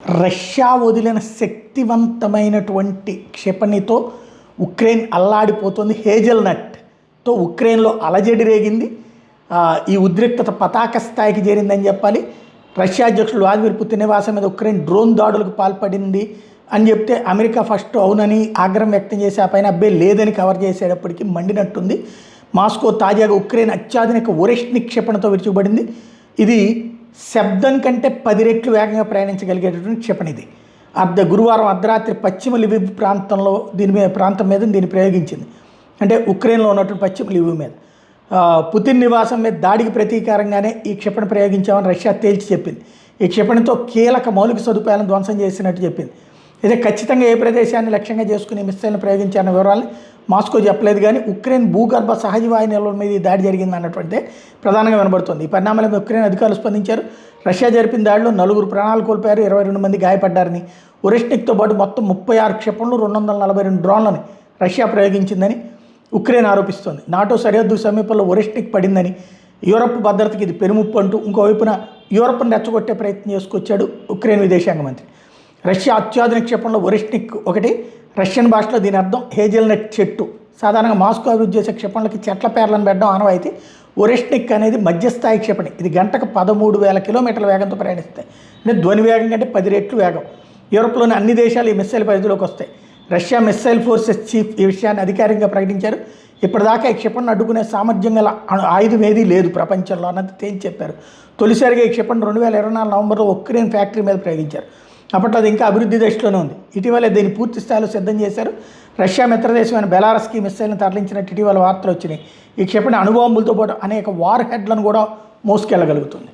Russia వదిలిన శక్తివంతమైనటువంటి క్షిపణితో Ukraine అల్లాడిపోతుంది. హేజల్నట్తో ఉక్రెయిన్లో అలజడి రేగింది. ఈ ఉద్రిక్తత పతాక స్థాయికి చేరిందని చెప్పాలి. రష్యా అధ్యక్షుడు వ్లాదిమిర్ పుతిన్ నివాసం మీద ఉక్రెయిన్ డ్రోన్ దాడులకు పాల్పడింది అని చెప్తే అమెరికా ఫస్ట్ అవునని ఆగ్రహం వ్యక్తం చేసి ఆ పైన అబ్బే లేదని కవర్ చేసేటప్పటికి మండినట్టుంది. మాస్కో తాజాగా ఉక్రెయిన్ అత్యాధునిక ఒరెష్నిక్ క్షిపణితో విరుచుకుపడింది. ఇది శబ్దం కంటే 10 రెట్లు వేగంగా ప్రయాణించగలిగేటటువంటి క్షిపణి. ఇది గురువారం అర్ధరాత్రి పశ్చిమ లివివ్ ప్రాంతం మీద దీన్ని ప్రయోగించింది. అంటే ఉక్రెయిన్లో ఉన్నటువంటి పశ్చిమ లివివ్ మీద పుతిన్ నివాసం మీద దాడికి ప్రతీకారంగానే ఈ క్షిపణి ప్రయోగించామని రష్యా తేల్చి చెప్పింది. ఈ క్షిపణితో కీలక మౌలిక సదుపాయాలను ధ్వంసం చేసినట్టు చెప్పింది. అయితే ఖచ్చితంగా ఏ ప్రదేశాన్ని లక్ష్యంగా చేసుకుని మిస్సైల్ను ప్రయోగించాలన్న వివరాలను మాస్కో చెప్పలేదు. కానీ ఉక్రెయిన్ భూగర్భ సహజ వాయు నిల్వల మీద ఈ దాడి జరిగింది అన్నటువంటిదే ప్రధానంగా వినబడుతుంది. ఈ పరిణామాల మీద ఉక్రెయిన్ అధికారులు స్పందించారు. రష్యా జరిపిన దాడిలో 4 ప్రాణాలు కోల్పోయారు, 22 మంది గాయపడ్డారని, ఒరెష్నిక్తో పాటు మొత్తం 36 క్షిపణులు 242 డ్రోన్లని రష్యా ప్రయోగించిందని ఉక్రెయిన్ ఆరోపిస్తోంది. నాటో సరిహద్దు సమీపంలో ఒరెష్నిక్ పడిందని, యూరప్ భద్రతకి ఇది పెనుముప్పు అంటూ ఇంకోవైపున యూరప్ను రెచ్చగొట్టే ప్రయత్నం చేసుకొచ్చాడు ఉక్రెయిన్ విదేశాంగ మంత్రి. రష్యా అత్యాధునిక క్షిపణిలో ఒరెష్నిక్ ఒకటి. రష్యన్ భాషలో దీని అర్థం హేజల్నట్ చెట్టు. సాధారణంగా మాస్కో అభివృద్ధి చేసే క్షిపణులకి చెట్ల పేర్లను పెట్టడం ఆనవాయితీ. ఒరెష్నిక్ అనేది మధ్యస్థాయి క్షిపణి. ఇది గంటకు 13,000 కిలోమీటర్ల వేగంతో ప్రయాణిస్తాయి. అంటే ధ్వని వేగం కంటే 10 రెట్లు వేగం. యూరోప్లోని అన్ని దేశాలు ఈ మిస్సైల్ పరిధిలోకి వస్తాయి. రష్యా మిస్సైల్ ఫోర్సెస్ చీఫ్ ఈ విషయాన్ని అధికారికంగా ప్రకటించారు. ఇప్పటిదాకా ఈ క్షిపణిని అడ్డుకునే సామర్థ్యం గల ఆయుధం ఏదీ లేదు ప్రపంచంలో అన్నది తేల్చి చెప్పారు. తొలిసారిగా ఈ క్షిపణి 2024 నవంబర్లో ఉక్రెయిన్ ఫ్యాక్టరీ మీద ప్రయోగించారు. అప్పట్లో అది ఇంకా అభివృద్ధి దశలోనే ఉంది. ఇటీవలే దీన్ని పూర్తి స్థాయిలో సిద్ధం చేశారు. రష్యా మిత్రదేశమైన బెలారస్కి మిస్సైల్ని తరలించినట్టు ఇటీవల వార్తలు వచ్చినాయి. ఈ క్షిపణి అణుబాంబులతో పాటు అనేక వార్ హెడ్లను కూడా మోసుకెళ్ళగలుగుతుంది.